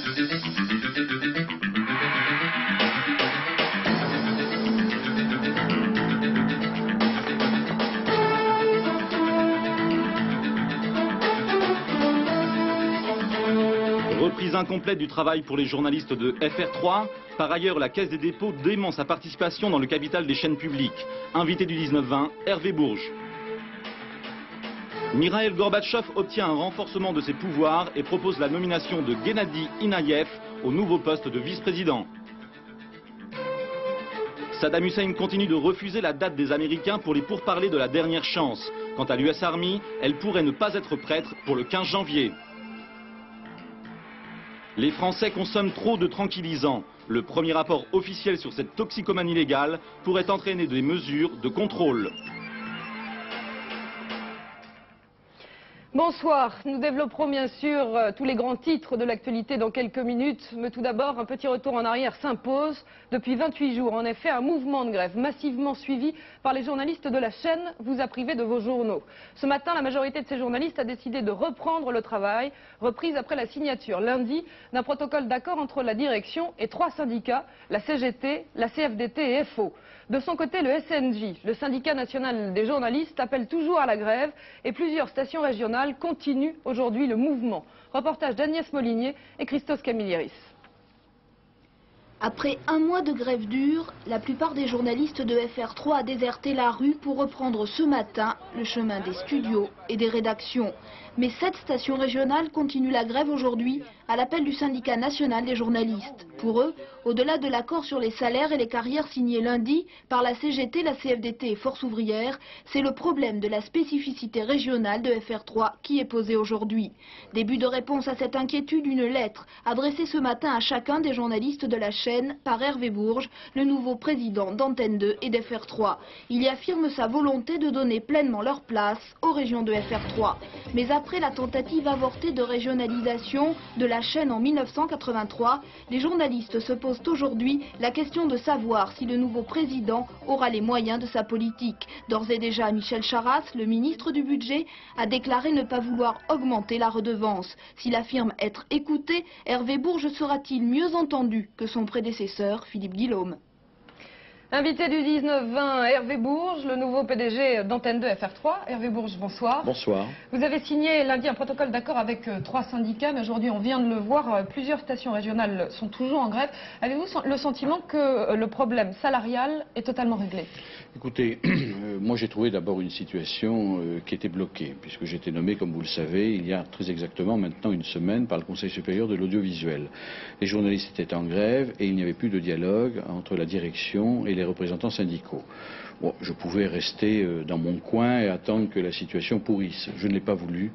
Reprise incomplète du travail pour les journalistes de FR3. Par ailleurs, la Caisse des dépôts dément sa participation dans le capital des chaînes publiques. Invité du 19-20, Hervé Bourges. Mikhail Gorbatchev obtient un renforcement de ses pouvoirs et propose la nomination de Gennady Inayev au nouveau poste de vice-président. Saddam Hussein continue de refuser la date des Américains pour les pourparlers de la dernière chance. Quant à l'US Army, elle pourrait ne pas être prête pour le 15 janvier. Les Français consomment trop de tranquillisants. Le premier rapport officiel sur cette toxicomanie légale pourrait entraîner des mesures de contrôle. Bonsoir, nous développerons bien sûr tous les grands titres de l'actualité dans quelques minutes, mais tout d'abord un petit retour en arrière s'impose. Depuis 28 jours, en effet, un mouvement de grève massivement suivi par les journalistes de la chaîne vous a privé de vos journaux. Ce matin, la majorité de ces journalistes a décidé de reprendre le travail, reprise après la signature lundi d'un protocole d'accord entre la direction et 3 syndicats, la CGT, la CFDT et FO. De son côté, le SNJ, le syndicat national des journalistes, appelle toujours à la grève et plusieurs stations régionales continuent aujourd'hui le mouvement. Reportage d'Agnès Molinier et Christos Camilieris. Après un mois de grève dure, la plupart des journalistes de FR3 a déserté la rue pour reprendre ce matin le chemin des studios et des rédactions. Mais 7 stations régionales continuent la grève aujourd'hui à l'appel du syndicat national des journalistes. Pour eux, au-delà de l'accord sur les salaires et les carrières signé lundi par la CGT, la CFDT et Force ouvrière, c'est le problème de la spécificité régionale de FR3 qui est posé aujourd'hui. Début de réponse à cette inquiétude, une lettre adressée ce matin à chacun des journalistes de la chaîne par Hervé Bourges, le nouveau président d'Antenne 2 et d'FR3. Il y affirme sa volonté de donner pleinement leur place aux régions de FR3. Mais après la tentative avortée de régionalisation de la chaîne en 1983, les journalistes se posent aujourd'hui la question de savoir si le nouveau président aura les moyens de sa politique. D'ores et déjà, Michel Charasse, le ministre du Budget, a déclaré ne pas vouloir augmenter la redevance. S'il affirme être écouté, Hervé Bourges sera-t-il mieux entendu que son prédécesseur, Philippe Guillaume? Invité du 19-20, Hervé Bourges, le nouveau PDG d'Antenne 2 FR3. Hervé Bourges, bonsoir. Bonsoir. Vous avez signé lundi un protocole d'accord avec 3 syndicats, mais aujourd'hui on vient de le voir, plusieurs stations régionales sont toujours en grève. Avez-vous le sentiment que le problème salarial est totalement réglé? Écoutez, moi j'ai trouvé d'abord une situation qui était bloquée, puisque j'ai été nommé, comme vous le savez, il y a très exactement maintenant une semaine par le Conseil supérieur de l'audiovisuel. Les journalistes étaient en grève et il n'y avait plus de dialogue entre la direction et les représentants syndicaux. Bon, je pouvais rester dans mon coin et attendre que la situation pourrisse. Je ne l'ai pas voulu.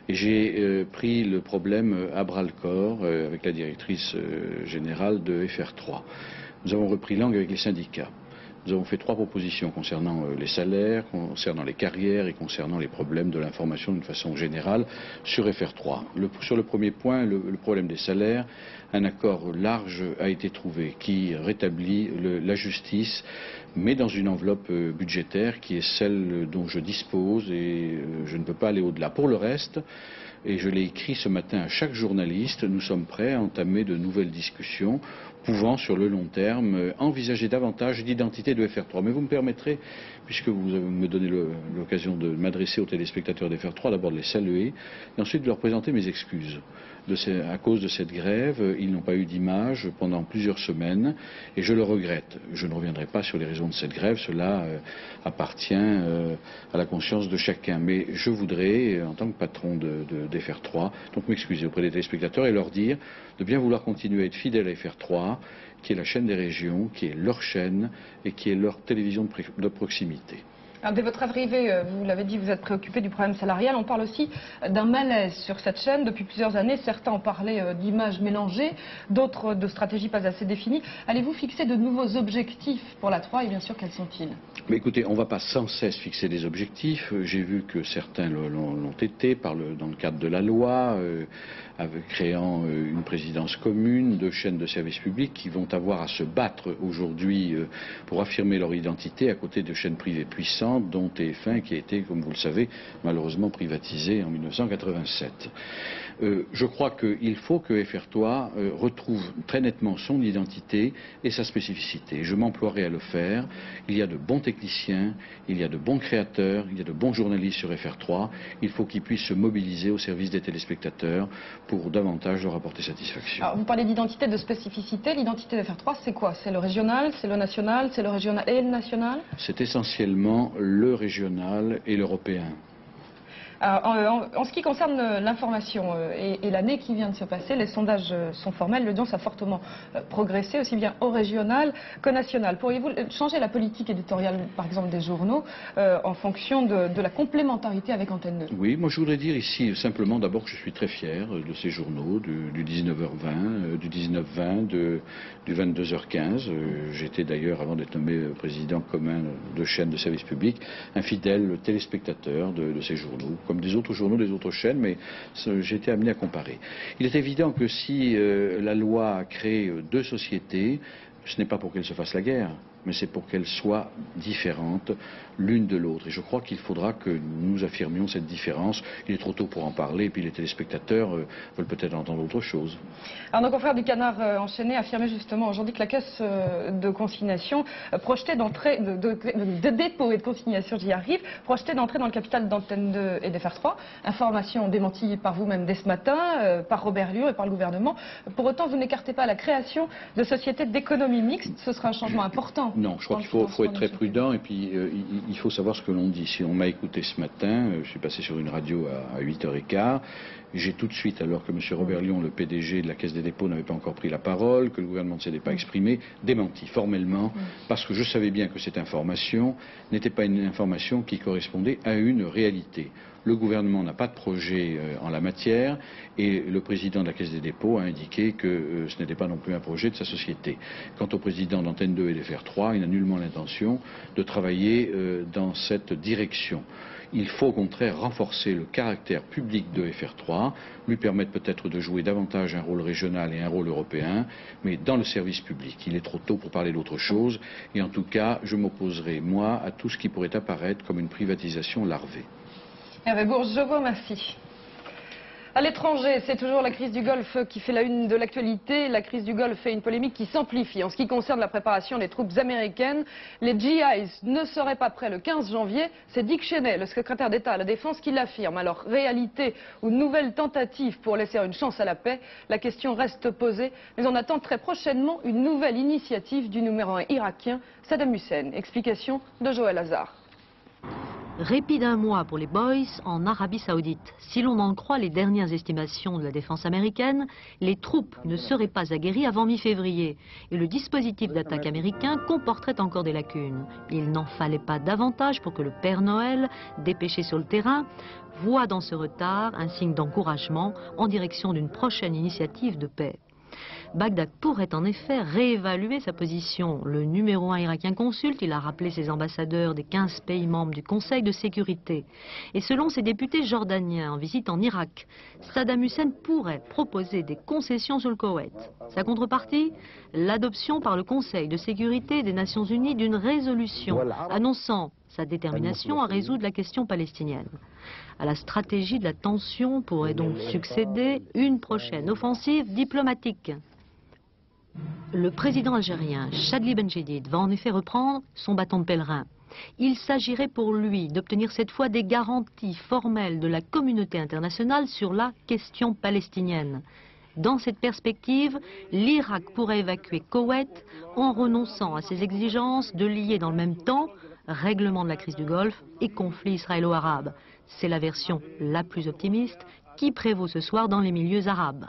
Et j'ai pris le problème à bras-le-corps avec la directrice générale de FR3. Nous avons repris langue avec les syndicats. Nous avons fait 3 propositions concernant les salaires, concernant les carrières et concernant les problèmes de l'information d'une façon générale sur FR3. Sur le premier point, le problème des salaires, un accord large a été trouvé qui rétablit la justice, mais dans une enveloppe budgétaire qui est celle dont je dispose et je ne peux pas aller au-delà. Pour le reste, et je l'ai écrit ce matin à chaque journaliste, nous sommes prêts à entamer de nouvelles discussions pouvant sur le long terme envisager davantage d'identité de FR3. Mais vous me permettrez, puisque vous me donnez l'occasion de m'adresser aux téléspectateurs de FR3, d'abord de les saluer et ensuite de leur présenter mes excuses. À cause de cette grève, ils n'ont pas eu d'image pendant plusieurs semaines et je le regrette. Je ne reviendrai pas sur les raisons de cette grève, cela appartient à la conscience de chacun. Mais je voudrais, en tant que patron de FR3, donc m'excuser auprès des téléspectateurs et leur dire de bien vouloir continuer à être fidèle à FR3, qui est la chaîne des régions, qui est leur chaîne et qui est leur télévision de proximité. Alors, dès votre arrivée, vous l'avez dit, vous êtes préoccupé du problème salarial. On parle aussi d'un malaise sur cette chaîne. Depuis plusieurs années, certains ont parlé d'images mélangées, d'autres de stratégies pas assez définies. Allez-vous fixer de nouveaux objectifs pour la 3 et bien sûr, quels sont-ils? Mais écoutez, on ne va pas sans cesse fixer des objectifs. J'ai vu que certains l'ont été dans le cadre de la loi, créant une présidence commune, 2 chaînes de services publics qui vont avoir à se battre aujourd'hui pour affirmer leur identité à côté de chaînes privées puissantes. indépendante, dont TF1, qui a été, comme vous le savez, malheureusement privatisé en 1987. Je crois qu'il faut que FR3 retrouve très nettement son identité et sa spécificité. Je m'emploierai à le faire. Il y a de bons techniciens, il y a de bons créateurs, il y a de bons journalistes sur FR3. Il faut qu'ils puissent se mobiliser au service des téléspectateurs pour davantage leur apporter satisfaction. Alors, vous parlez d'identité, de spécificité. L'identité de FR3, c'est quoi? C'est le régional, c'est le national, c'est le régional et le national? C'est essentiellement le régional et l'européen. En ce qui concerne l'information et l'année qui vient de se passer, les sondages sont formels. L'audience a fortement progressé, aussi bien au régional qu'au national. Pourriez-vous changer la politique éditoriale, par exemple, des journaux en fonction de la complémentarité avec Antenne 2? Oui, moi je voudrais dire ici simplement d'abord que je suis très fier de ces journaux, du 19h20, du 19h20, du 22h15. J'étais d'ailleurs, avant d'être nommé président commun de chaîne de service public, un fidèle téléspectateur de ces journaux, comme des autres journaux, des autres chaînes, mais j'ai été amené à comparer. Il est évident que si la loi a créé deux sociétés, ce n'est pas pour qu'elles se fassent la guerre, mais c'est pour qu'elles soient différentes l'une de l'autre. Et je crois qu'il faudra que nous affirmions cette différence. Il est trop tôt pour en parler, et puis les téléspectateurs veulent peut-être entendre autre chose. Alors, nos confrères du Canard enchaîné affirmaient justement aujourd'hui que la caisse de consignation projetait d'entrée, de dépôt et de consignation, j'y arrive, projetait d'entrer dans le capital d'Antenne 2 et d'FR3. Information démentie par vous-même dès ce matin, par Robert Lieu et par le gouvernement. Pour autant, vous n'écartez pas la création de sociétés d'économie mixte. Ce sera un changement important. Non, je crois qu'il faut être très prudent, et puis il faut savoir ce que l'on dit. Si on m'a écouté ce matin, je suis passé sur une radio à 8h15, j'ai tout de suite, alors que M. Robert Lion, le PDG de la Caisse des dépôts, n'avait pas encore pris la parole, que le gouvernement ne s'était pas exprimé, démenti formellement, parce que je savais bien que cette information n'était pas une information qui correspondait à une réalité. Le gouvernement n'a pas de projet en la matière, et le président de la Caisse des dépôts a indiqué que ce n'était pas non plus un projet de sa société. Quant au président d'Antenne 2 et d'FR3, il n'a nullement l'intention de travailler dans cette direction. Il faut au contraire renforcer le caractère public de FR3, lui permettre peut-être de jouer davantage un rôle régional et un rôle européen, mais dans le service public. Il est trop tôt pour parler d'autre chose, et en tout cas, je m'opposerai, moi, à tout ce qui pourrait apparaître comme une privatisation larvée. Hervé Bourges, je vous remercie. À l'étranger, c'est toujours la crise du Golfe qui fait la une de l'actualité. La crise du Golfe fait une polémique qui s'amplifie. En ce qui concerne la préparation des troupes américaines, les GIs ne seraient pas prêts le 15 janvier. C'est Dick Cheney, le secrétaire d'État à la Défense, qui l'affirme. Alors, réalité ou nouvelle tentative pour laisser une chance à la paix? La question reste posée, mais on attend très prochainement une nouvelle initiative du numéro 1 irakien, Saddam Hussein. Explication de Joël Hazard. Répit d'un mois pour les Boys en Arabie Saoudite. Si l'on en croit les dernières estimations de la défense américaine, les troupes ne seraient pas aguerries avant mi-février. Et le dispositif d'attaque américain comporterait encore des lacunes. Il n'en fallait pas davantage pour que le Père Noël, dépêché sur le terrain, voit dans ce retard un signe d'encouragement en direction d'une prochaine initiative de paix. Bagdad pourrait en effet réévaluer sa position. Le numéro 1 irakien consulte, il a rappelé ses ambassadeurs des 15 pays membres du Conseil de sécurité. Et selon ses députés jordaniens en visite en Irak, Saddam Hussein pourrait proposer des concessions sur le Koweït. Sa contrepartie, l'adoption par le Conseil de sécurité des Nations Unies d'une résolution annonçant sa détermination à résoudre la question palestinienne. À la stratégie de la tension pourrait donc succéder une prochaine offensive diplomatique. Le président algérien Chadli Benjedid va en effet reprendre son bâton de pèlerin. Il s'agirait pour lui d'obtenir cette fois des garanties formelles de la communauté internationale sur la question palestinienne. Dans cette perspective, l'Irak pourrait évacuer Koweït en renonçant à ses exigences de lier dans le même temps règlement de la crise du Golfe et conflit israélo-arabe. C'est la version la plus optimiste qui prévaut ce soir dans les milieux arabes.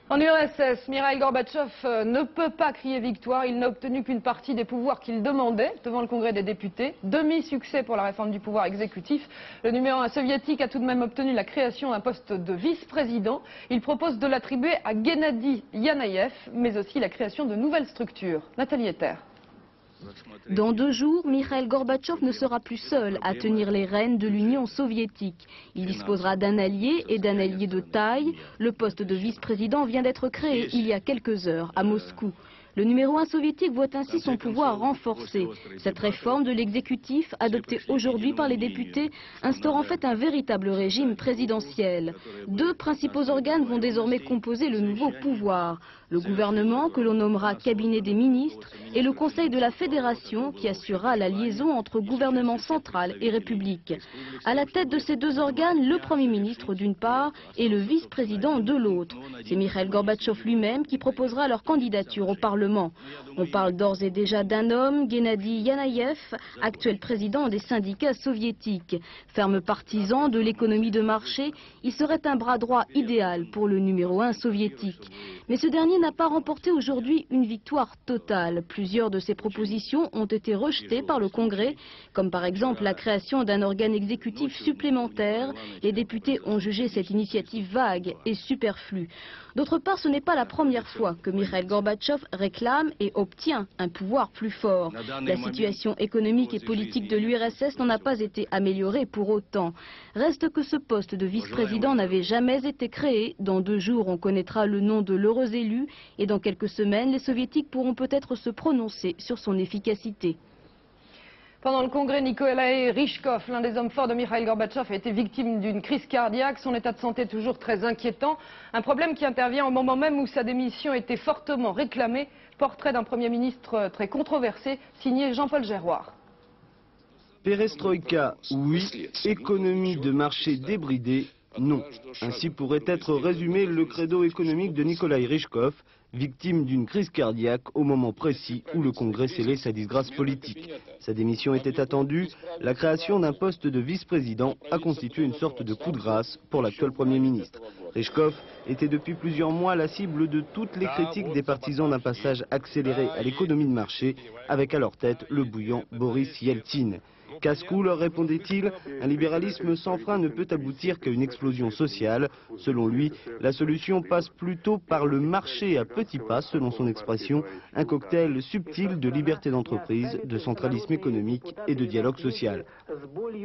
En URSS, Mikhaïl Gorbatchev ne peut pas crier victoire. Il n'a obtenu qu'une partie des pouvoirs qu'il demandait devant le Congrès des députés. Demi-succès pour la réforme du pouvoir exécutif. Le numéro 1 soviétique a tout de même obtenu la création d'un poste de vice-président. Il propose de l'attribuer à Gennady Yanayev, mais aussi la création de nouvelles structures. Nathalie Ether. Dans 2 jours, Mikhaïl Gorbatchev ne sera plus seul à tenir les rênes de l'Union soviétique. Il disposera d'un allié et d'un allié de taille. Le poste de vice-président vient d'être créé il y a quelques heures à Moscou. Le numéro 1 soviétique voit ainsi son pouvoir renforcé. Cette réforme de l'exécutif, adoptée aujourd'hui par les députés, instaure en fait un véritable régime présidentiel. Deux principaux organes vont désormais composer le nouveau pouvoir. Le gouvernement, que l'on nommera cabinet des ministres, et le Conseil de la Fédération, qui assurera la liaison entre gouvernement central et République. À la tête de ces deux organes, le Premier ministre d'une part et le vice-président de l'autre. C'est Mikhail Gorbatchev lui-même qui proposera leur candidature au Parlement. On parle d'ores et déjà d'un homme, Gennady Yanayev, actuel président des syndicats soviétiques. Ferme partisan de l'économie de marché, il serait un bras droit idéal pour le numéro 1 soviétique. Mais ce dernier n'a pas remporté aujourd'hui une victoire totale. Plusieurs de ses propositions ont été rejetées par le Congrès, comme par exemple la création d'un organe exécutif supplémentaire. Les députés ont jugé cette initiative vague et superflue. D'autre part, ce n'est pas la première fois que Mikhail Gorbatchev réclame et obtient un pouvoir plus fort. La situation économique et politique de l'URSS n'en a pas été améliorée pour autant. Reste que ce poste de vice-président n'avait jamais été créé. Dans 2 jours, on connaîtra le nom de l'heureux élu et dans quelques semaines, les soviétiques pourront peut-être se prononcer sur son efficacité. Pendant le congrès, Nikolai Ryzhkov, l'un des hommes forts de Mikhail Gorbatchev, a été victime d'une crise cardiaque. Son état de santé est toujours très inquiétant. Un problème qui intervient au moment même où sa démission était fortement réclamée. Portrait d'un Premier ministre très controversé, signé Jean-Paul Gerroir. Perestroïka, oui. Économie de marché débridée, non. Ainsi pourrait être résumé le credo économique de Nikolai Ryzhkov, victime d'une crise cardiaque au moment précis où le Congrès scellait sa disgrâce politique. Sa démission était attendue. La création d'un poste de vice-président a constitué une sorte de coup de grâce pour l'actuel Premier ministre. Ryzhkov était depuis plusieurs mois la cible de toutes les critiques des partisans d'un passage accéléré à l'économie de marché, avec à leur tête le bouillant Boris Yeltsin. Casse-cou, leur répondait-il, un libéralisme sans frein ne peut aboutir qu'à une explosion sociale. Selon lui, la solution passe plutôt par le marché à petits pas, selon son expression, un cocktail subtil de liberté d'entreprise, de centralisme économique et de dialogue social.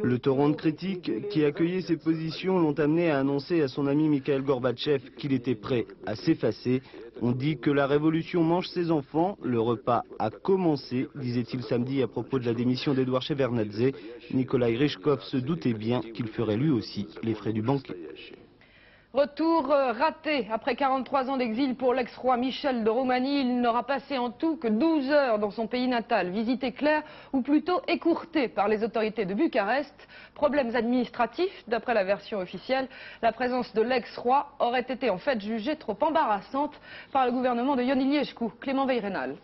Le torrent de critiques qui accueillait ces positions l'ont amené à annoncer à son ami Mikhail Gorbatchev qu'il était prêt à s'effacer. On dit que la révolution mange ses enfants, le repas a commencé, disait-il samedi à propos de la démission d'Edouard Shevardnadze. Nikolai Ryzhkov se doutait bien qu'il ferait lui aussi les frais du banquet. Retour raté. Après 43 ans d'exil pour l'ex-roi Michel de Roumanie, il n'aura passé en tout que 12 heures dans son pays natal. Visite éclair ou plutôt écourtée par les autorités de Bucarest. Problèmes administratifs, d'après la version officielle. La présence de l'ex-roi aurait été en fait jugée trop embarrassante par le gouvernement de Ion Iliescu. Clément Veyrenal.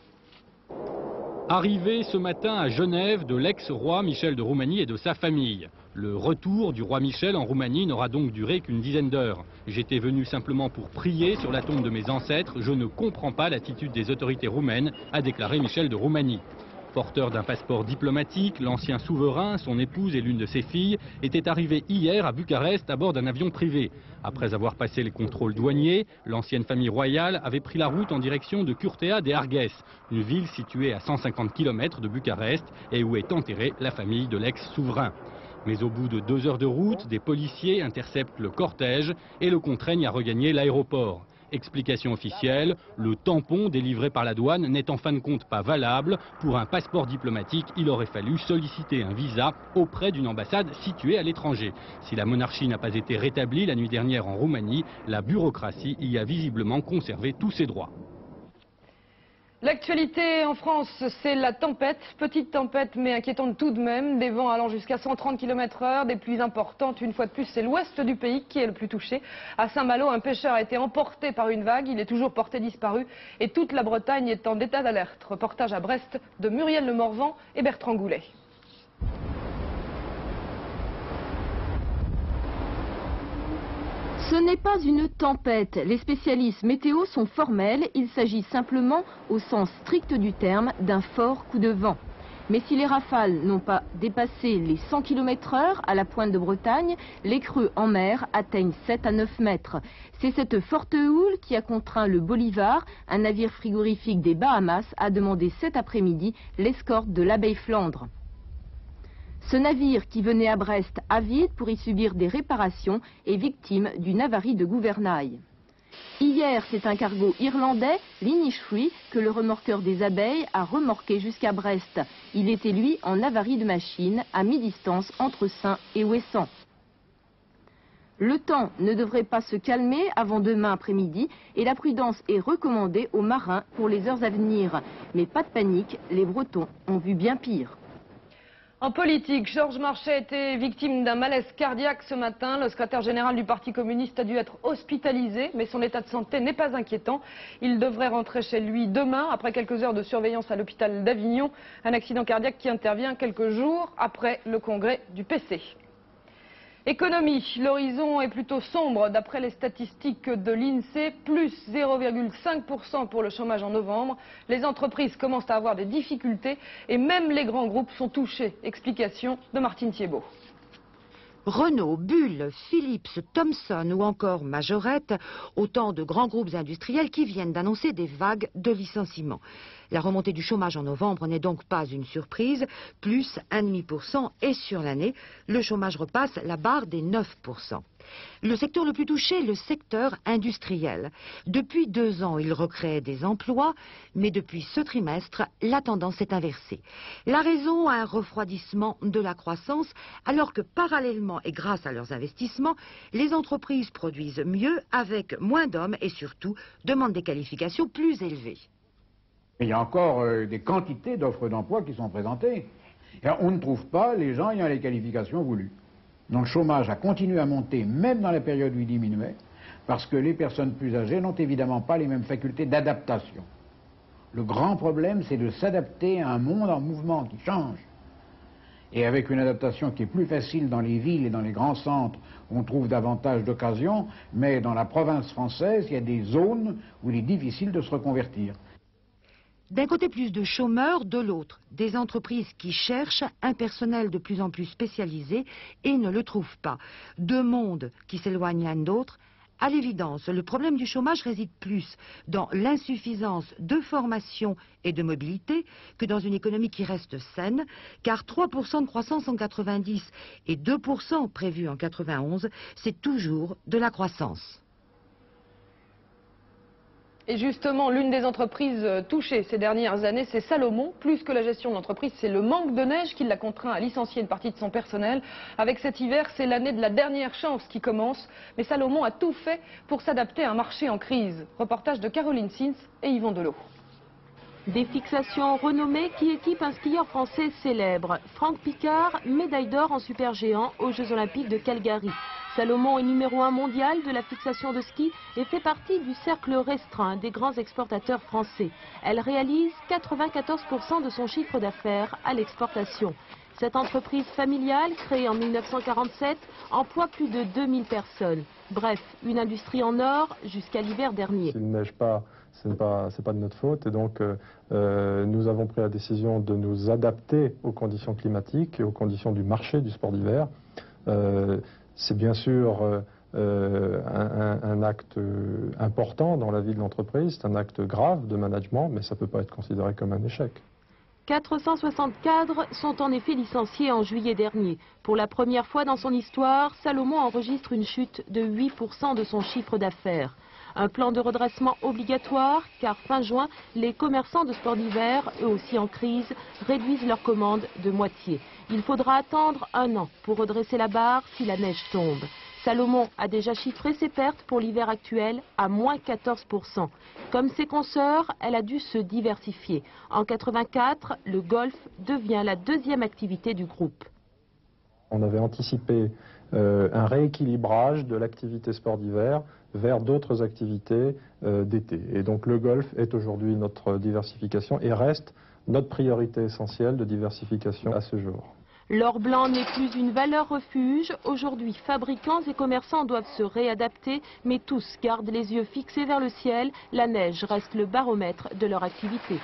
Arrivé ce matin à Genève de l'ex-roi Michel de Roumanie et de sa famille. Le retour du roi Michel en Roumanie n'aura donc duré qu'une dizaine d'heures. J'étais venu simplement pour prier sur la tombe de mes ancêtres. Je ne comprends pas l'attitude des autorités roumaines, a déclaré Michel de Roumanie. Porteur d'un passeport diplomatique, l'ancien souverain, son épouse et l'une de ses filles étaient arrivés hier à Bucarest à bord d'un avion privé. Après avoir passé les contrôles douaniers, l'ancienne famille royale avait pris la route en direction de Curtea de Argeș, une ville située à 150 km de Bucarest et où est enterrée la famille de l'ex-souverain. Mais au bout de 2 heures de route, des policiers interceptent le cortège et le contraignent à regagner l'aéroport. Explication officielle, le tampon délivré par la douane n'est en fin de compte pas valable. Pour un passeport diplomatique, il aurait fallu solliciter un visa auprès d'une ambassade située à l'étranger. Si la monarchie n'a pas été rétablie la nuit dernière en Roumanie, la bureaucratie y a visiblement conservé tous ses droits. L'actualité en France, c'est la tempête. Petite tempête, mais inquiétante tout de même. Des vents allant jusqu'à 130 km/h, des pluies importantes. Une fois de plus, c'est l'ouest du pays qui est le plus touché. À Saint-Malo, un pêcheur a été emporté par une vague. Il est toujours porté disparu. Et toute la Bretagne est en état d'alerte. Reportage à Brest de Muriel Le Morvan et Bertrand Goulet. Ce n'est pas une tempête. Les spécialistes météo sont formels. Il s'agit simplement, au sens strict du terme, d'un fort coup de vent. Mais si les rafales n'ont pas dépassé les 100 km/h à la pointe de Bretagne, les creux en mer atteignent 7 à 9 mètres. C'est cette forte houle qui a contraint le Bolivar, un navire frigorifique des Bahamas, à demander cet après-midi l'escorte de l'Abeille Flandre. Ce navire qui venait à Brest avide pour y subir des réparations est victime d'une avarie de gouvernail. Hier, c'est un cargo irlandais, l'Inish Free, que le remorqueur des abeilles a remorqué jusqu'à Brest. Il était, lui, en avarie de machine, à mi-distance entre Saints et Ouessant. Le temps ne devrait pas se calmer avant demain après-midi et la prudence est recommandée aux marins pour les heures à venir. Mais pas de panique, les Bretons ont vu bien pire. En politique, Georges Marchais a été victime d'un malaise cardiaque ce matin. Le secrétaire général du Parti communiste a dû être hospitalisé, mais son état de santé n'est pas inquiétant. Il devrait rentrer chez lui demain, après quelques heures de surveillance à l'hôpital d'Avignon. Un accident cardiaque qui intervient quelques jours après le congrès du PC. Économie, l'horizon est plutôt sombre d'après les statistiques de l'INSEE, plus 0,5% pour le chômage en novembre. Les entreprises commencent à avoir des difficultés et même les grands groupes sont touchés. Explication de Martine Thiebaud. Renault, Bull, Philips, Thomson ou encore Majorette, autant de grands groupes industriels qui viennent d'annoncer des vagues de licenciements. La remontée du chômage en novembre n'est donc pas une surprise, plus 1,5% et sur l'année, le chômage repasse la barre des 9%. Le secteur le plus touché, le secteur industriel. Depuis 2 ans, il recrée des emplois, mais depuis ce trimestre, la tendance est inversée. La raison, un refroidissement de la croissance, alors que parallèlement et grâce à leurs investissements, les entreprises produisent mieux avec moins d'hommes et surtout demandent des qualifications plus élevées. Il y a encore des quantités d'offres d'emploi qui sont présentées. Et on ne trouve pas les gens ayant les qualifications voulues. Donc le chômage a continué à monter, même dans la période où il diminuait, parce que les personnes plus âgées n'ont évidemment pas les mêmes facultés d'adaptation. Le grand problème, c'est de s'adapter à un monde en mouvement qui change. Et avec une adaptation qui est plus facile dans les villes et dans les grands centres, on trouve davantage d'occasions, mais dans la province française, il y a des zones où il est difficile de se reconvertir. D'un côté, plus de chômeurs, de l'autre, des entreprises qui cherchent un personnel de plus en plus spécialisé et ne le trouvent pas. 2 mondes qui s'éloignent l'un de l'autre. À l'évidence, le problème du chômage réside plus dans l'insuffisance de formation et de mobilité que dans une économie qui reste saine, car 3% de croissance en 90 et 2% prévus en 91, c'est toujours de la croissance. Et justement, l'une des entreprises touchées ces dernières années, c'est Salomon. Plus que la gestion de l'entreprise, c'est le manque de neige qui l'a contraint à licencier une partie de son personnel. Avec cet hiver, c'est l'année de la dernière chance qui commence. Mais Salomon a tout fait pour s'adapter à un marché en crise. Reportage de Caroline Sins et Yvan Delot. Des fixations renommées qui équipent un skieur français célèbre. Franck Picard, médaille d'or en supergéant aux Jeux Olympiques de Calgary. Salomon est numéro 1 mondial de la fixation de ski et fait partie du cercle restreint des grands exportateurs français. Elle réalise 94% de son chiffre d'affaires à l'exportation. Cette entreprise familiale, créée en 1947, emploie plus de 2000 personnes. Bref, une industrie en or jusqu'à l'hiver dernier. S'il ne neige pas, ce n'est pas de notre faute. Et donc, nous avons pris la décision de nous adapter aux conditions climatiques et aux conditions du marché du sport d'hiver. C'est bien sûr un acte important dans la vie de l'entreprise, c'est un acte grave de management, mais ça ne peut pas être considéré comme un échec. 460 cadres sont en effet licenciés en juillet dernier. Pour la première fois dans son histoire, Salomon enregistre une chute de 8% de son chiffre d'affaires. Un plan de redressement obligatoire, car fin juin, les commerçants de sport d'hiver, eux aussi en crise, réduisent leurs commandes de moitié. Il faudra attendre 1 an pour redresser la barre si la neige tombe. Salomon a déjà chiffré ses pertes pour l'hiver actuel à moins 14%. Comme ses consoeurs, elle a dû se diversifier. En 84, le golf devient la 2e activité du groupe. On avait anticipé un rééquilibrage de l'activité sport d'hiver vers d'autres activités d'été. Et donc le golf est aujourd'hui notre diversification et reste notre priorité essentielle de diversification à ce jour. L'or blanc n'est plus une valeur refuge. Aujourd'hui, fabricants et commerçants doivent se réadapter, mais tous gardent les yeux fixés vers le ciel. La neige reste le baromètre de leur activité.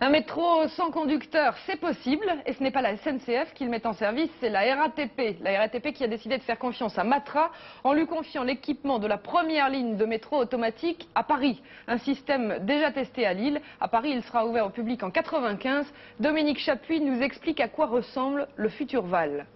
Un métro sans conducteur, c'est possible, et ce n'est pas la SNCF qui le met en service, c'est la RATP. La RATP qui a décidé de faire confiance à Matra en lui confiant l'équipement de la première ligne de métro automatique à Paris. Un système déjà testé à Lille. À Paris, il sera ouvert au public en 1995. Dominique Chapuis nous explique à quoi ressemble le futur Val.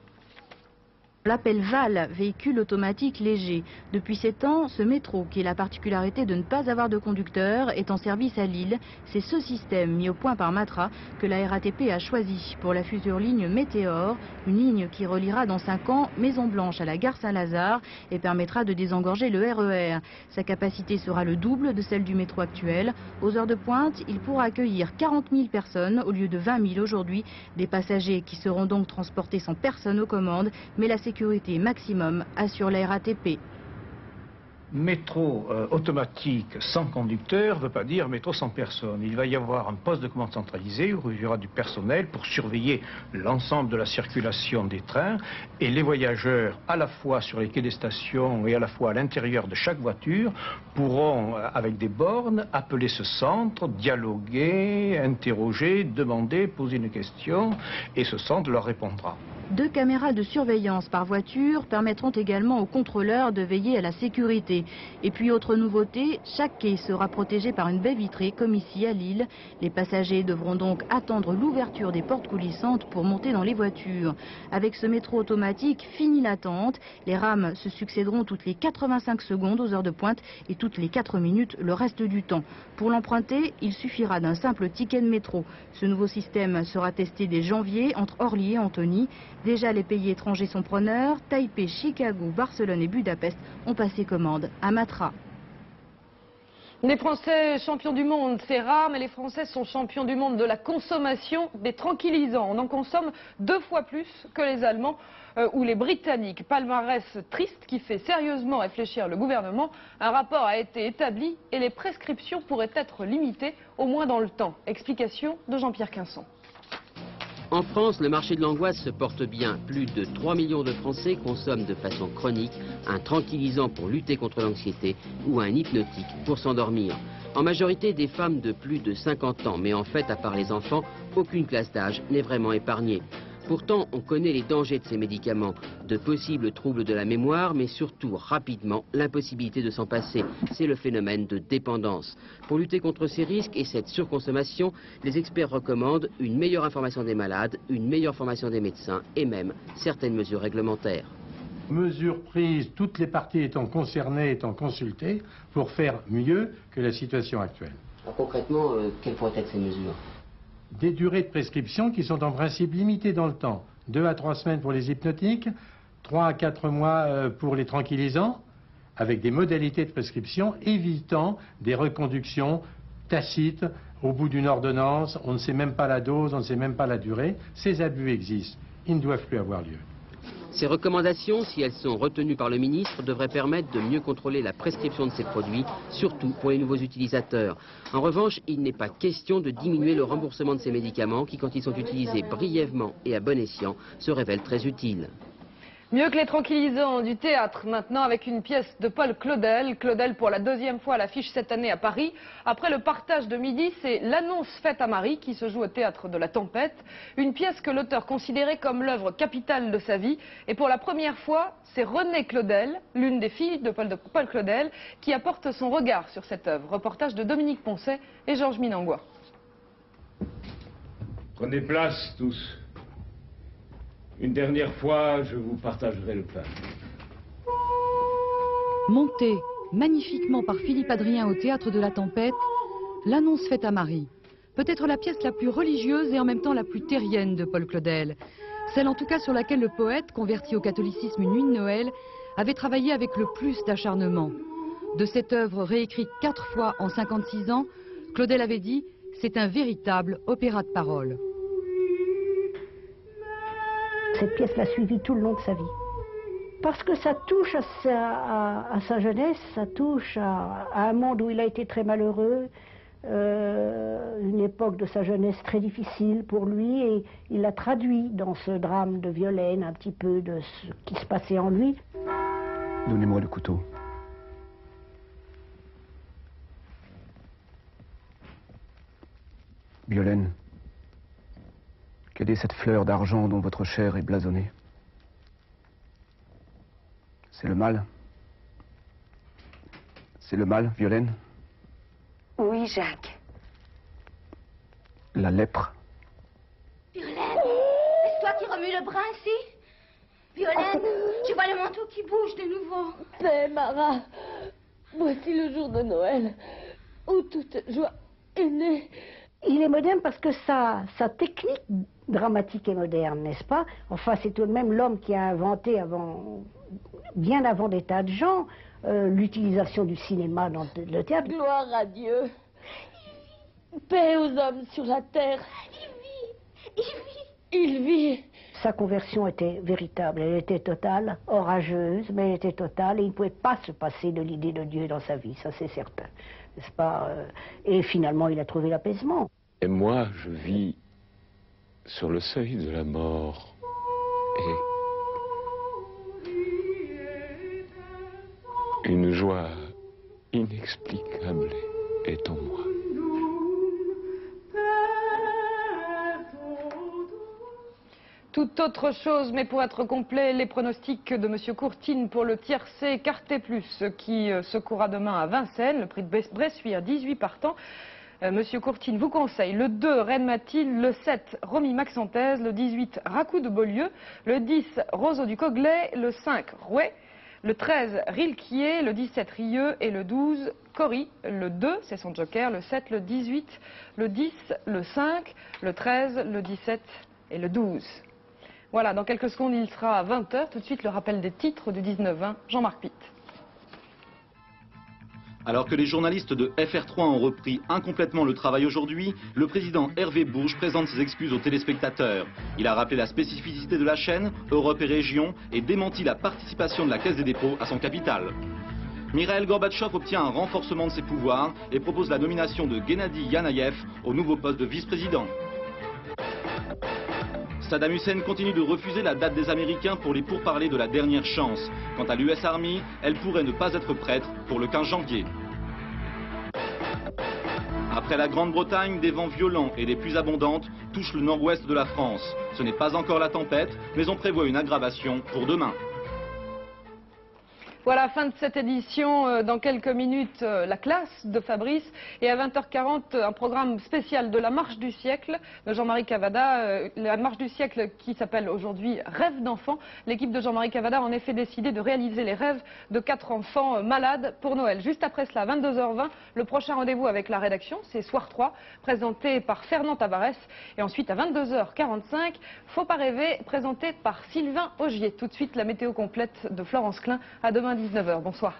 L'appelle VAL, véhicule automatique léger. Depuis 7 ans, ce métro, qui a la particularité de ne pas avoir de conducteur, est en service à Lille. C'est ce système, mis au point par Matra, que la RATP a choisi pour la future ligne Météor, une ligne qui reliera dans 5 ans Maison Blanche à la gare Saint-Lazare et permettra de désengorger le RER. Sa capacité sera le double de celle du métro actuel. Aux heures de pointe, il pourra accueillir 40 000 personnes au lieu de 20 000 aujourd'hui. Des passagers qui seront donc transportés sans personne aux commandes, mais la sécurité maximum assure la RATP. Métro automatique sans conducteur ne veut pas dire métro sans personne. Il va y avoir un poste de commande centralisé où il y aura du personnel pour surveiller l'ensemble de la circulation des trains et les voyageurs à la fois sur les quais des stations et à la fois à l'intérieur de chaque voiture pourront avec des bornes appeler ce centre, dialoguer, interroger, demander, poser une question et ce centre leur répondra. 2 caméras de surveillance par voiture permettront également aux contrôleurs de veiller à la sécurité. Et puis autre nouveauté, chaque quai sera protégé par une baie vitrée comme ici à Lille. Les passagers devront donc attendre l'ouverture des portes coulissantes pour monter dans les voitures. Avec ce métro automatique, fini l'attente. Les rames se succéderont toutes les 85 secondes aux heures de pointe et toutes les 4 minutes le reste du temps. Pour l'emprunter, il suffira d'un simple ticket de métro. Ce nouveau système sera testé dès janvier entre Orly et Antony. Déjà, les pays étrangers sont preneurs. Taipei, Chicago, Barcelone et Budapest ont passé commande à Matra. Les Français champions du monde, c'est rare, mais les Français sont champions du monde de la consommation des tranquillisants. On en consomme 2 fois plus que les Allemands ou les Britanniques. Palmarès triste qui fait sérieusement réfléchir le gouvernement. Un rapport a été établi et les prescriptions pourraient être limitées, au moins dans le temps. Explication de Jean-Pierre Quinson. En France, le marché de l'angoisse se porte bien. Plus de 3 millions de Français consomment de façon chronique un tranquillisant pour lutter contre l'anxiété ou un hypnotique pour s'endormir. En majorité des femmes de plus de 50 ans, mais en fait, à part les enfants, aucune classe d'âge n'est vraiment épargnée. Pourtant, on connaît les dangers de ces médicaments, de possibles troubles de la mémoire, mais surtout, rapidement, l'impossibilité de s'en passer. C'est le phénomène de dépendance. Pour lutter contre ces risques et cette surconsommation, les experts recommandent une meilleure information des malades, une meilleure formation des médecins et même certaines mesures réglementaires. Mesures prises, toutes les parties étant concernées, étant consultées, pour faire mieux que la situation actuelle. Alors, concrètement, quelles pourraient être ces mesures ? Des durées de prescription qui sont en principe limitées dans le temps. 2 à 3 semaines pour les hypnotiques, 3 à 4 mois pour les tranquillisants, avec des modalités de prescription évitant des reconductions tacites au bout d'une ordonnance. On ne sait même pas la dose, on ne sait même pas la durée. Ces abus existent. Ils ne doivent plus avoir lieu. Ces recommandations, si elles sont retenues par le ministre, devraient permettre de mieux contrôler la prescription de ces produits, surtout pour les nouveaux utilisateurs. En revanche, il n'est pas question de diminuer le remboursement de ces médicaments qui, quand ils sont utilisés brièvement et à bon escient, se révèlent très utiles. Mieux que les tranquillisants, du théâtre maintenant avec une pièce de Paul Claudel. Claudel pour la 2e fois à l'affiche cette année à Paris. Après le partage de midi, c'est l'annonce faite à Marie qui se joue au théâtre de la Tempête. Une pièce que l'auteur considérait comme l'œuvre capitale de sa vie. Et pour la première fois, c'est Renée Claudel, l'une des filles de Paul Claudel, qui apporte son regard sur cette œuvre. Reportage de Dominique Poncet et Georges Minangua. Prenez place tous. Une dernière fois, je vous partagerai le pain. Montée magnifiquement par Philippe Adrien au théâtre de la Tempête, l'annonce faite à Marie. Peut-être la pièce la plus religieuse et en même temps la plus terrienne de Paul Claudel. Celle en tout cas sur laquelle le poète, converti au catholicisme une nuit de Noël, avait travaillé avec le plus d'acharnement. De cette œuvre réécrite 4 fois en 56 ans, Claudel avait dit « c'est un véritable opéra de parole ». Cette pièce l'a suivi tout le long de sa vie. Parce que ça touche à sa jeunesse, ça touche à un monde où il a été très malheureux, une époque de sa jeunesse très difficile pour lui, et il a traduit dans ce drame de Violaine un petit peu de ce qui se passait en lui. Donnez-moi le couteau. Violaine. Quelle est cette fleur d'argent dont votre chair est blasonnée? C'est le mal? C'est le mal, Violaine? Oui, Jacques. La lèpre? Violaine, est-ce toi qui remues le brin ici? Violaine, tu vois le manteau qui bouge de nouveau. Paix, Marat, voici le jour de Noël, où toute joie est née. Il est moderne parce que sa technique dramatique est moderne, n'est-ce pas? Enfin, c'est tout de même l'homme qui a inventé, bien avant des tas de gens, l'utilisation du cinéma dans le théâtre. Gloire à Dieu. Paix aux hommes sur la terre. Il vit. Sa conversion était véritable, elle était totale, orageuse, mais elle était totale, et il ne pouvait pas se passer de l'idée de Dieu dans sa vie, ça c'est certain, n'est-ce pas? Et finalement, il a trouvé l'apaisement. Et moi, je vis sur le seuil de la mort, et une joie inexplicable est en moi. Tout autre chose, mais pour être complet, les pronostics de M. Courtine pour le tiercé Carté Plus qui se courra demain à Vincennes, le prix de Bressuire, 18 partants. M. Courtine vous conseille le 2, Reine Mathilde, le 7, Romy Maxentaise, le 18, Racou de Beaulieu, le 10, Roseau du Coglet, le 5, Rouet, le 13, Rilquier, le 17, Rieux et le 12, Cory. Le 2, c'est son joker, le 7, le 18, le 10, le 5, le 13, le 17 et le 12. Voilà, dans quelques secondes, il sera à 20h. Tout de suite, le rappel des titres du 19-20, Jean-Marc Pitt. Alors que les journalistes de FR3 ont repris incomplètement le travail aujourd'hui, le président Hervé Bourges présente ses excuses aux téléspectateurs. Il a rappelé la spécificité de la chaîne, Europe et Région, et démenti la participation de la Caisse des dépôts à son capital. Mikhail Gorbatchev obtient un renforcement de ses pouvoirs et propose la nomination de Gennady Yanayev au nouveau poste de vice-président. Saddam Hussein continue de refuser la date des Américains pour les pourparlers de la dernière chance. Quant à l'US Army, elle pourrait ne pas être prête pour le 15 janvier. Après la Grande-Bretagne, des vents violents et des pluies abondantes touchent le nord-ouest de la France. Ce n'est pas encore la tempête, mais on prévoit une aggravation pour demain. Voilà, fin de cette édition. Dans quelques minutes, la classe de Fabrice. Et à 20h40, un programme spécial de la Marche du siècle de Jean-Marie Cavada. La Marche du siècle qui s'appelle aujourd'hui Rêve d'enfant. L'équipe de Jean-Marie Cavada a en effet décidé de réaliser les rêves de 4 enfants malades pour Noël. Juste après cela, 22h20, le prochain rendez-vous avec la rédaction, c'est Soir 3, présenté par Fernand Tavares. Et ensuite, à 22h45, Faut pas rêver, présenté par Sylvain Augier. Tout de suite, la météo complète de Florence Klein. À demain 19h. Bonsoir.